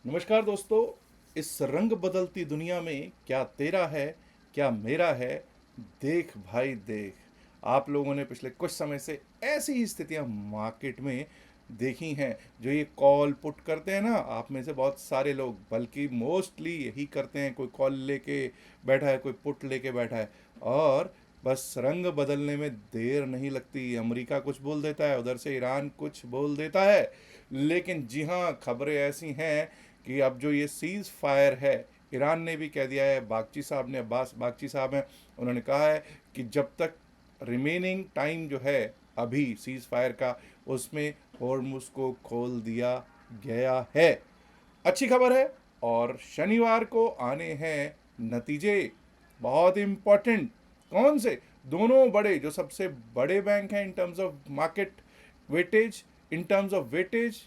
नमस्कार दोस्तों। इस रंग बदलती दुनिया में क्या तेरा है, क्या मेरा है, देख भाई देख। आप लोगों ने पिछले कुछ समय से ऐसी ही स्थितियां मार्केट में देखी हैं। जो ये कॉल पुट करते हैं ना, आप में से बहुत सारे लोग, बल्कि मोस्टली यही करते हैं। कोई कॉल लेके बैठा है, कोई पुट लेके बैठा है, और बस रंग बदलने में देर नहीं लगती। अमेरिका कुछ बोल देता है, उधर से ईरान कुछ बोल देता है। लेकिन जी हाँ, खबरें ऐसी हैं कि अब जो ये सीज़ फायर है, ईरान ने भी कह दिया है, बागची साहब ने, अब्बास बागची साहब हैं, उन्होंने कहा है कि जब तक रिमेनिंग टाइम जो है अभी सीज़ फायर का, उसमें होर्मुज को खोल दिया गया है। अच्छी खबर है। और शनिवार को आने हैं नतीजे, बहुत इंपॉर्टेंट। कौन से? दोनों बड़े, जो सबसे बड़े बैंक हैं in terms of market weightage, in terms of weightage,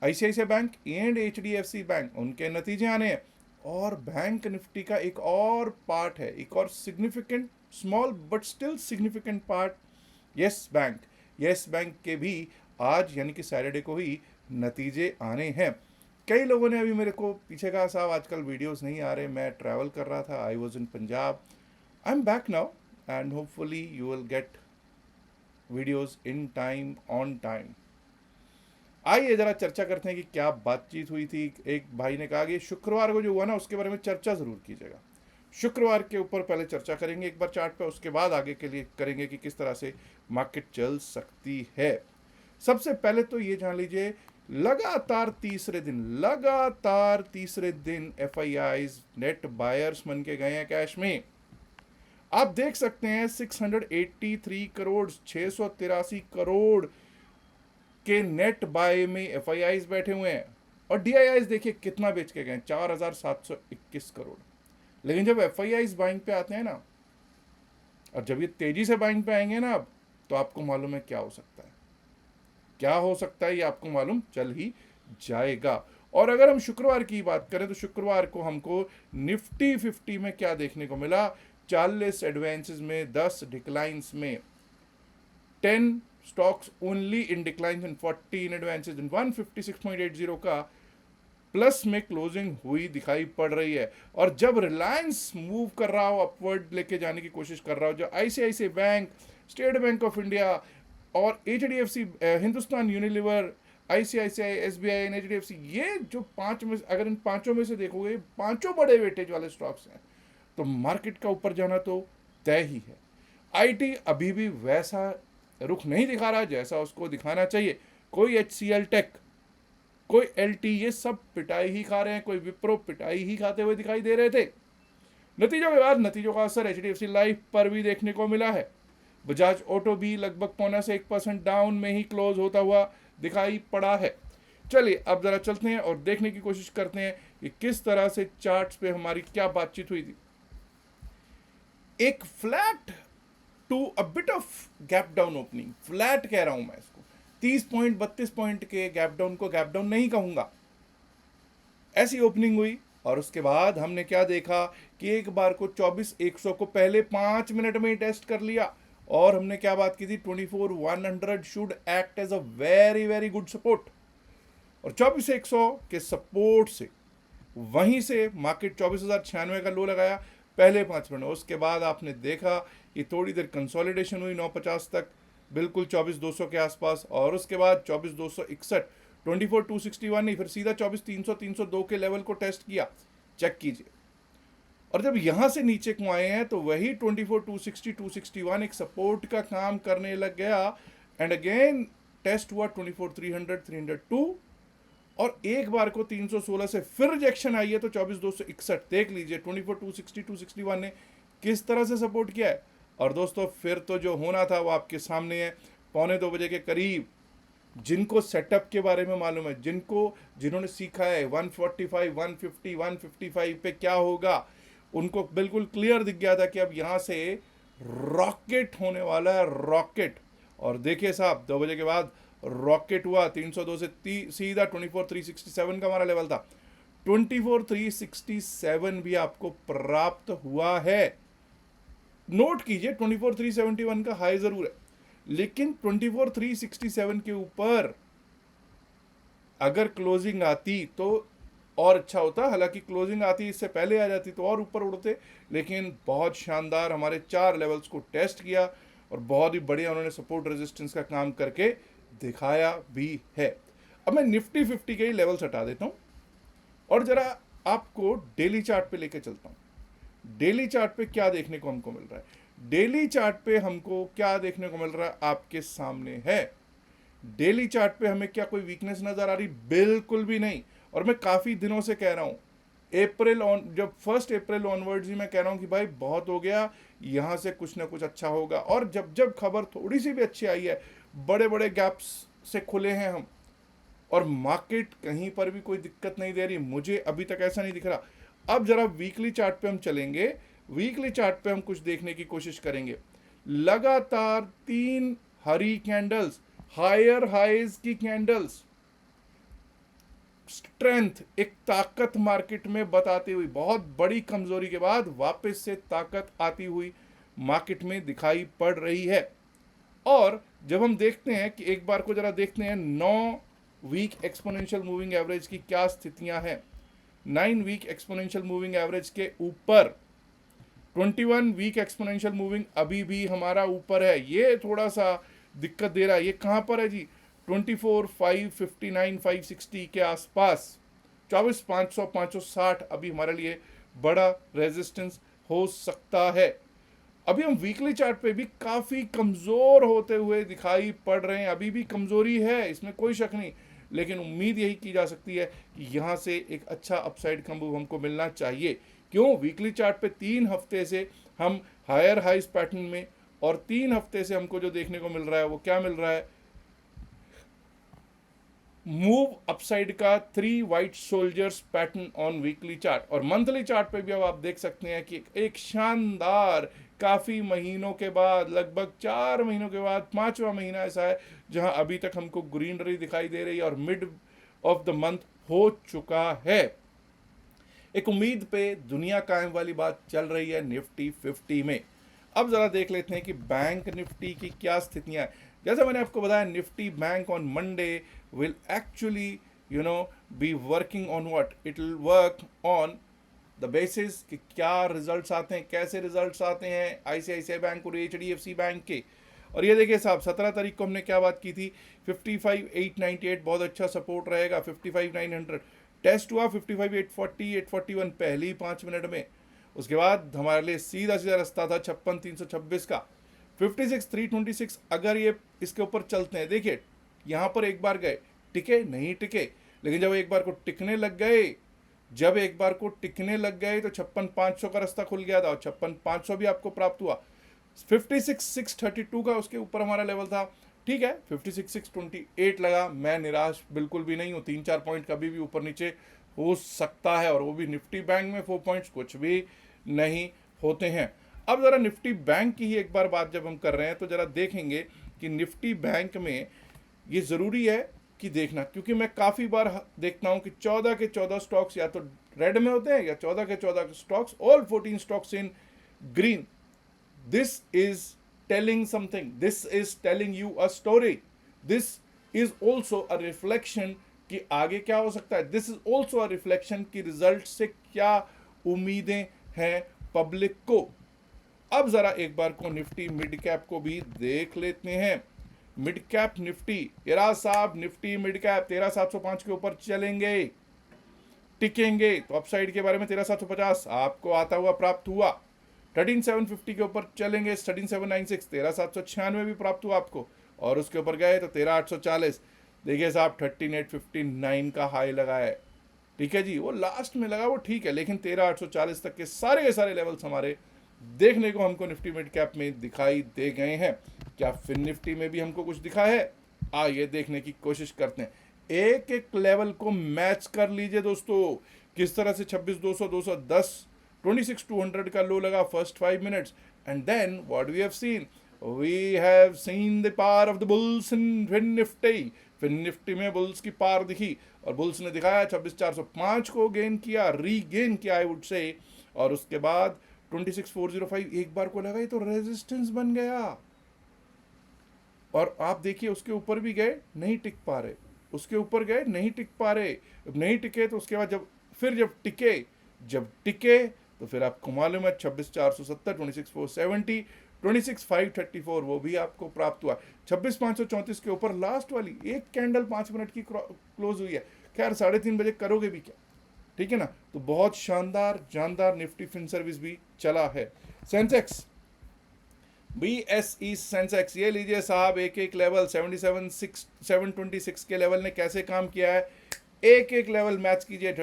ICICI bank and HDFC bank, उनके नतीजे आने हैं। और बैंक निफ्टी का एक और पार्ट है, एक और significant, small but still significant part, yes bank. Yes bank के भी आज यानी कि सैटरडे को ही नतीजे आने हैं। कई लोगों ने अभी मेरे को पीछे कहा, साहब आजकल वीडियोस नहीं आ रहे, मैं ट्रैवल कर रहा था, I was in Punjab, I am back now, and hopefully you will get videos in time, on time. आइए जरा चर्चा करते हैं कि क्या बातचीत हुई थी। एक भाई ने कहा कि शुक्रवार को जो हुआ ना, उसके बारे में चर्चा ज़रूर कीजिएगा। शुक्रवार के ऊपर पहले चर्चा करेंगे एक बार चार्ट पे, उसके बाद आगे के लिए करेंगे कि किस तरह से मार्केट चल सकती है। सबसे पहले तो ये जान लीजिए, लगातार तीसरे दिन एफआईआईज नेट बायर्स बन के गए हैं कैश में। आप देख सकते हैं 683 करोड़, 683 करोड़ के नेट बाय में एफआईआईज बैठे हुए हैं। और डीआईआईज देखिए कितना बेच के गए, 4721 करोड़। लेकिन जब एफआईआईज बाइंग पे आते हैं ना, और जब ये तेजी से बाइंग पे आएंगे ना अब, तो आपको मालूम है क्या हो सकता है। क्या हो सकता है ये आपको मालूम चल ही जाएगा। और अगर हम शुक्रवार की बात करें तो शुक्रवार को हमको निफ्टी 50 में क्या देखने को मिला? 40 एडवांसेस में, 10 डिक्लाइंस में, 10 stocks only in declines and 40 in advances, in 156.80 का प्लस में क्लोजिंग हुई दिखाई पड़ रही है। और जब रिलायंस मूव कर रहा हो, अपवर्ड लेके जाने की कोशिश कर रहा हो, जो ICICI bank, State Bank of India और HDFC, Hindustan Unilever, ICICI, SBI and HDFC, ये जो पांच में, अगर इन पांचों में से देखोगे, पांचों बड़े वेटेज वाले स्टॉक्स हैं, तो मार्केट का ऊपर जाना तो तय ही है। आईटी अभी भी वैसा रुख नहीं दिखा रहा जैसा उसको दिखाना चाहिए। कोई एचसीएल टेक, कोई एलटी, ये सब पिटाई ही खा रहे हैं। कोई विप्रो पिटाई ही खाते हुए दिखाई दे रहे थे। नतीजों के बाद नतीजों का असर एचडीएफसी लाइफ पर भी देखने को मिला है। बजाज ऑटो भी लगभग 0.25% डाउन में ही क्लोज होता हुआ दिखाई पड़ा है। चलिए अब जरा चलते हैं और देखने की कोशिश करते हैं कि किस तरह से चार्ट्स पे हमारी क्या बातचीत हुई थी। एक flat to a bit of gap down opening, flat कह रहा हूं मैं इसको, 30 पॉइंट 32 पॉइंट के गैप डाउन को गैप डाउन नहीं कहूंगा, ऐसी ओपनिंग हुई। और उसके बाद हमने क्या देखा कि एक बार को 24,100 को पहले 5 मिनट में ही टेस्ट कर लिया। और हमने क्या बात की थी, 24,100 should act as a very very good support. और 24,100 के सपोर्ट से वहीं से मार्केट 24,096 का लो लगाया पहले 5 मिनट। उसके बाद आपने देखा कि थोड़ी देर कंसोलिडेशन हुई 950 तक, बिल्कुल 24,200 के आसपास। और उसके बाद 24,261, 24,261 नहीं, फिर सीधा 24,300, 302 के लेवल को टेस्ट किया। चेक कीजिए। और जब यहां से नीचे को आए हैं तो वही 24,260, 261 एक सपोर्ट का काम करने लग गया। एंड अगेन टेस्ट हुआ 24,300, 302। और एक बार को 316 से फिर रिजेक्शन आई है, तो 24,261 देख लीजिए, 24,260, 261 ने किस तरह से सपोर्ट किया है। और दोस्तों फिर तो जो होना था वो आपके सामने है। 1:45 के करीब जिनको सेटअप के बारे में मालूम है, जिन्होंने सीखा है 145, 150, 155 पे क्या होगा, उनको बिल्कुल क्लियर दिख गया था कि अब यहां से रॉकेट होने वाला है, रॉकेट। और देखिए साहब, 2 बजे के बाद रॉकेट हुआ। 302 से सीधा 24,367 का हमारा लेवल था। 24,367 भी आपको प्राप्त हुआ है। नोट कीजिए 24,371 का हाई जरूर है, लेकिन 24,367 के ऊपर अगर क्लोजिंग आती तो और अच्छा होता, हालांकि क्लोजिंग आती इससे पहले आ जाती तो और ऊपर उड़ते, लेकिन बहुत शानदार हमारे 4 लेवल्स को टेस्ट किया और बहुत ही बढ़िया उन्होंने सपोर्ट रेजिस्टेंस का काम करके दिखाया भी है। अब मैं निफ्टी 50 के ही लेवल्स हटा देता हूँ और जरा आपको डेली चार्ट पे लेके चलता हूँ। डेली चार्ट पे क्या देखने को हमको मिल रहा है? डेली चार्ट पे हमको क्या देखने को मिल रहा है आपके सामने है। डेली चार्ट पे हमें क्या कोई वीकनेस नजर आ रही? बिल्कुल भी नहीं। और मैं काफी दिनों से कह रहा हूं, अप्रैल ऑन, जब 1 अप्रैल ऑनवर्ड्स ही मैं कह रहा हूं कि भाई बहुत हो गया, यहां से कुछ ना कुछ अच्छा होगा। और जब जब खबर थोड़ी सी भी अच्छी आई है, बड़े बड़े गैप्स से खुले हैं हम, और मार्केट कहीं पर भी कोई दिक्कत नहीं दे रही, मुझे अभी तक ऐसा नहीं दिख रहा। अब जरा वीकली चार्ट पे हम चलेंगे। वीकली चार्ट पे हम कुछ देखने की कोशिश करेंगे। लगातार 3 हरी कैंडल्स, हायर हाइज की कैंडल्स, स्ट्रेंथ, एक ताकत मार्केट में बताती हुई, बहुत बड़ी कमजोरी के बाद वापस से ताकत आती हुई मार्केट में दिखाई पड़ रही है। और जब हम देखते हैं कि एक बार को जरा देखते हैं 9 वीक एक्सपोनेंशियल मूविंग एवरेज की क्या स्थितियां हैं। 9 वीक एक्सपोनेंशियल मूविंग एवरेज के ऊपर, 21 वीक एक्सपोनेंशियल मूविंग अभी भी हमारा ऊपर है। ये थोड़ा सा दिक्कत दे रहा है। ये कहां पर है जी? 24 559 560 के आसपास, 24 500 560 अभी हमारे लिए बड़ा रेजिस्टेंस हो सकता है। अभी हम वीकली चार्ट पे भी काफी कमजोर होते हुए दिखाई पड़ रहे हैं। अभी भी कमजोरी है, इसमें कोई शक नहीं, लेकिन उम्मीद यही की जा सकती है कि यहां से एक अच्छा अपसाइड का मूव हमको मिलना चाहिए। क्यों? वीकली चार्ट पे 3 हफ्ते से हम हायर हाइज पैटर्न में, और 3 हफ्ते से हमको जो देखने को मिल रहा है वो क्या मिल रहा है? मूव अपसाइड का 3 white soldiers pattern on weekly chart. और मंथली चार्ट पे भी अब आप देख सकते हैं कि एक शानदार, काफी महीनों के बाद, लगभग 4 महीनों के बाद 5वां महीना ऐसा है जहां अभी तक हमको ग्रीनरी दिखाई दे रही है और मिड ऑफ द मंथ हो चुका है। एक उम्मीद पे दुनिया कायम वाली बात चल रही है निफ्टी 50 में। अब जरा देख लेते हैं कि बैंक निफ्टी की क्या स्थितियां हैं। जैसे मैंने आपको बताया, Nifty bank on Monday will actually be working on what? It will work on the basis कि क्या रिजल्ट्स आते हैं, कैसे रिजल्ट्स आते हैं आईसीआईसीआई बैंक और एचडीएफसी बैंक के। और ये देखिए साहब, 17 तारीख को हमने क्या बात की थी? 55,898 बहुत अच्छा सपोर्ट रहेगा। 55,900 टेस्ट हुआ, 55,840 841 पहली 5 मिनट में। उसके बाद हमारे लिए सीधा सीधा रास्ता था 56,326 का। 56,326 अगर ये इसके ऊपर चलते हैं, देखिए यहाँ पर एक बार गए, टिके नहीं टिके, लेकिन जब एक बार को टिकने लग गए, जब एक बार को टिकने लग गए तो 56,500 का रास्ता खुल गया था और 56,500 भी आपको प्राप्त हुआ। 56,632 का उसके ऊपर हमारा लेवल था। ठीक है, 56,628 लगा, मैं निराश बिल्कुल भी नहीं हूँ। 3-4 पॉइंट कभी भी ऊपर नीचे हो सकता है, और वो भी निफ्टी बैंक में 4 पॉइंट्स कुछ भी नहीं होते हैं। अब जरा निफ्टी बैंक की ही एक बार बात जब हम कर रहे हैं तो जरा देखेंगे कि निफ्टी बैंक में ये ज़रूरी है कि देखना, क्योंकि मैं काफ़ी बार देखता हूं कि 14 के 14 स्टॉक्स या तो रेड में होते हैं या 14 के 14 stocks, all 14 stocks in green. This is telling something, this is telling you a story, this is also a reflection कि आगे क्या हो सकता है। This is also a reflection कि रिजल्ट से क्या उम्मीदें हैं पब्लिक को। अब जरा एक बार को निफ्टी मिड कैप को भी देख लेते हैं। मिड कैप निफ्टी, येरा साहब निफ्टी मिड कैप 13,705 के ऊपर चलेंगे, टिकेंगे तो अपसाइड के बारे में 13,750 आपको आता हुआ प्राप्त हुआ। 13,750 के ऊपर चलेंगे, 13,796 13,796 भी प्राप्त हुआ आपको, और उसके ऊपर गए तो 13,840। देखिए साहब 13,859 का हाई लगा है। ठीक है जी, वो लास्ट में लगा वो ठीक है, लेकिन 13,840 तक के सारे लेवल्स हमारे देखने को हमको निफ्टी मिड कैप में दिखाई दे गए हैं। क्या फिर निफ्टी में भी हमको कुछ दिखा है? आइए देखने की कोशिश करते हैं। एक एक लेवल को मैच कर लीजिए दोस्तों, किस तरह से 26,200 210 26,200 का लो लगा first 5 minutes, and then what we have seen the power of the bulls in Fin Nifty. Fin Nifty में बुल्स की पार दिखी, और बुल्स ने दिखाया 26,405 को गेन किया, रीगेन किया आई वुड से, और उसके बाद 26,405 एक बार को लगा ये तो रेजिस्टेंस बन गया, और आप देखिए उसके ऊपर भी गए नहीं टिक पा रहे, उसके ऊपर गए नहीं टिक पा रहे, नहीं टिके तो उसके बाद जब फिर जब टिके तो फिर आपको मालूम है 26,470, 26,470, 26,534 वो भी आपको प्राप्त हुआ। 26,534 के ऊपर लास्ट वाली एक कैंडल 5 मिनट की क्लोज हुई है। खैर 3:30 बजे करोगे भी क्या, ठीक है ना। तो बहुत शानदार जानदार निफ्टी फिन सर्विस भी चला है। सेंसेक्स BSE सेंसेक्स ये लीजिए साहब, एक एक लेवल 77,726 के लेवल ने कैसे काम किया है, एक एक लेवल मैच कीजिए।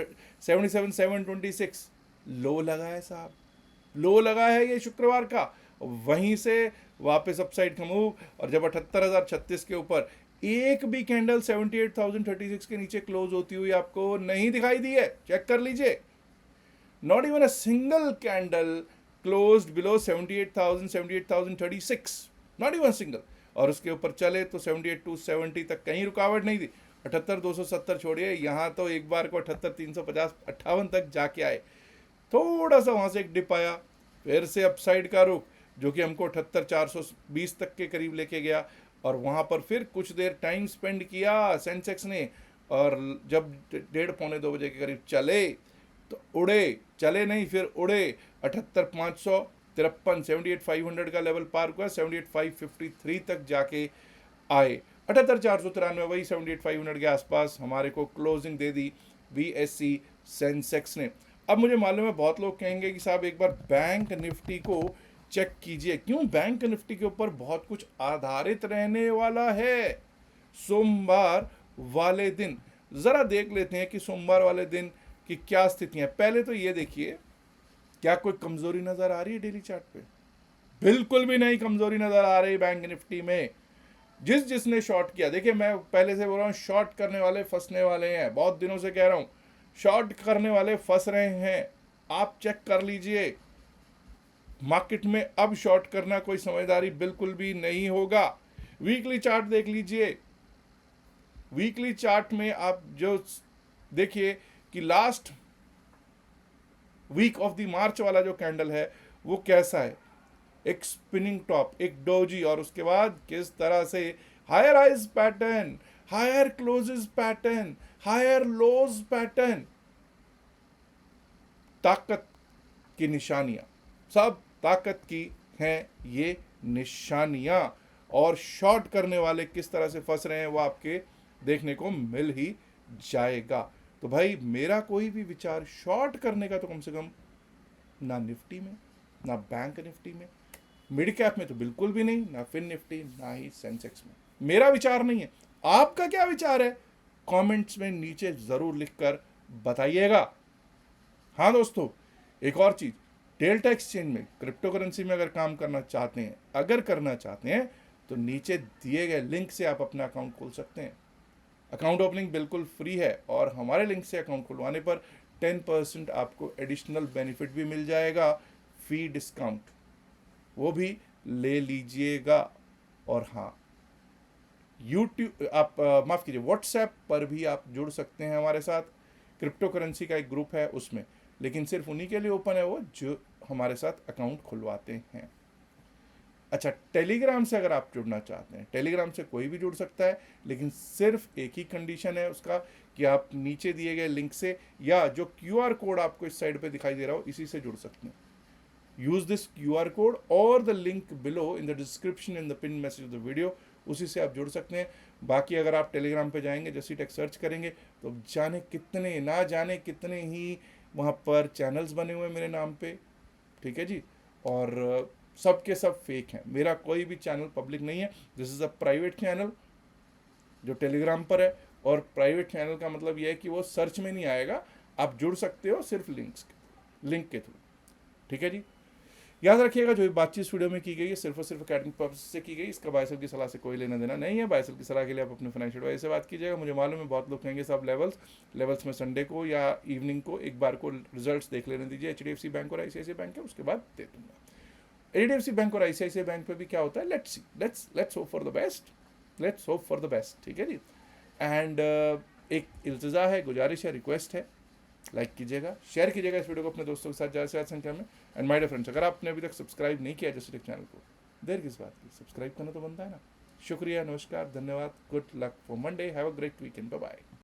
77,726 लो लगा है साहब, लो लगा है ये शुक्रवार का, वहीं से वापस अपसाइड का मूव। और जब 78,036 के ऊपर एक भी कैंडल 78,036 के नीचे क्लोज होती हुई आपको नहीं दिखाई दी है, चेक कर लीजिए। Not even a single candle closed below 78,000, 78,036, not even single। और उसके ऊपर चले तो 78,270 तक कहीं रुकावट नहीं थी। 78,270 छोड़िए, यहाँ तो एक बार को 78,350, 58 तक जाके आए। थोड़ा सा वहाँ से एक डिप आया, फिर से अपसाइड का रुख जो कि हमको 78,420 तक के करीब लेके गया। और वहाँ पर फिर कुछ देर टाइम स्पेंड किया सेंसेक्स ने, और जब 1:30-2 बजे के करीब चले तो उड़े, चले नहीं फिर उड़े। 78,553, 78,500 का लेवल पार हुआ, 78,553 तक जाके आए। 78,493 वही 78,500 के आसपास हमारे को क्लोजिंग दे दी BSE सेंसेक्स ने। अब मुझे मालूम है बहुत लोग कहेंगे कि साहब एक बार बैंक निफ्टी को चेक कीजिए। क्यों? बैंक निफ्टी के ऊपर बहुत कुछ आधारित रहने वाला है। सोमवार वाले दिन जरा देख लेते हैं कि सोमवार वाले दिन की क्या स्थितियां। पहले तो ये देखिए, क्या कोई कमजोरी नजर आ रही है डेली चार्ट पे? बिल्कुल भी नहीं कमजोरी नजर आ रही बैंक निफ्टी में। जिसने शॉर्ट किया, देखिए मैं पहले से बोल रहा हूं, शॉर्ट करने वाले फंसने वाले हैं। बहुत दिनों से कह रहा हूं, शॉर्ट करने वाले फंस रहे हैं। आप चेक कर लीजिए मार्केट में, अब शॉर्ट करना कोई समझदारी बिल्कुल भी नहीं होगा। वीकली चार्ट देख लीजिए, वीकली चार्ट में आप जो देखिए कि लास्ट वीक ऑफ द मार्च वाला जो कैंडल है वो कैसा है, एक स्पिनिंग टॉप, एक डोजी, और उसके बाद किस तरह से higher highs pattern, higher closes pattern, higher lows pattern. ताकत की निशानियां, सब ताकत की हैं ये निशानियां। और शॉर्ट करने वाले किस तरह से फंस रहे हैं वो आपके देखने को मिल ही जाएगा। तो भाई मेरा कोई भी विचार शॉर्ट करने का तो कम से कम ना निफ्टी में, ना बैंक निफ्टी में, मिड कैप में तो बिल्कुल भी नहीं, ना फिन निफ्टी, ना ही सेंसेक्स में मेरा विचार नहीं है। आपका क्या विचार है कमेंट्स में नीचे जरूर लिखकर बताइएगा। हाँ दोस्तों, एक और चीज, डेल्टा एक्सचेंज में क्रिप्टो करेंसी में अगर काम करना चाहते हैं, अगर करना चाहते हैं तो नीचे दिए गए लिंक से आप अपना अकाउंट खोल सकते हैं। अकाउंट ओपनिंग बिल्कुल फ्री है, और हमारे लिंक से अकाउंट खुलवाने पर 10% आपको एडिशनल बेनिफिट भी मिल जाएगा, फी डिस्काउंट, वो भी ले लीजिएगा। और हाँ, यूट्यूब आप माफ़ कीजिए, व्हाट्सएप पर भी आप जुड़ सकते हैं हमारे साथ। क्रिप्टो करेंसी का एक ग्रुप है उसमें, लेकिन सिर्फ उन्हीं के लिए ओपन है वो जो हमारे साथ अकाउंट खुलवाते हैं। अच्छा, टेलीग्राम से अगर आप जुड़ना चाहते हैं, टेलीग्राम से कोई भी जुड़ सकता है, लेकिन सिर्फ एक ही कंडीशन है उसका कि आप नीचे दिए गए लिंक से, या जो QR कोड आपको इस साइड पे दिखाई दे रहा हो, इसी से जुड़ सकते हैं। यूज दिस QR कोड और the link below in the description in the pin message of the video, उसी से आप जुड़ सकते हैं। बाकी अगर आप टेलीग्राम पे जाएंगे, जैसी टेक सर्च करेंगे, तो जाने कितने, ना जाने कितने ही वहाँ पर चैनल्स बने हुए हैं मेरे नाम पे, ठीक है जी। और सब के सब फेक हैं, मेरा कोई भी चैनल पब्लिक नहीं है। This is a private channel जो टेलीग्राम पर है, और प्राइवेट चैनल का मतलब यह है कि वो सर्च में नहीं आएगा, आप जुड़ सकते हो सिर्फ लिंक के थ्रू, ठीक है जी। याद रखिएगा, जो बातचीत इस वीडियो में की गई है सिर्फ और सिर्फ अकेडमिक पर्पस से की गई, इसका बायसल की सलाह से कोई लेना देना नहीं है। बायसल की सलाह के लिए आप अपने फाइनेंशियल एडवाइजर से बात कीजिएगा। मुझे मालूम है बहुत लोग कहेंगे सब लेवल्स में संडे को या इवनिंग को एक बार को रिजल्ट्स देख लेने दीजिए। HDFC बैंक और ICICI बैंक है, उसके बाद दे दूंगा। HDFC बैंक और ICICI बैंक पे भी क्या होता है, let's hope for the best, let's hope for the best, ठीक है जी। एंड एक इल्तिजा है, गुजारिश है, रिक्वेस्ट है, लाइक कीजिएगा, शेयर कीजिएगा इस वीडियो को अपने दोस्तों के साथ ज़्यादा से ज़्यादा संख्या में। एंड माय डियर फ्रेंड्स, अगर आपने अभी तक सब्सक्राइब नहीं किया जैसे चैनल को, देर किस बात की, सब्सक्राइब करना तो बनता है ना। शुक्रिया, नमस्कार, धन्यवाद, good luck for Monday, have a great weekend, bye bye.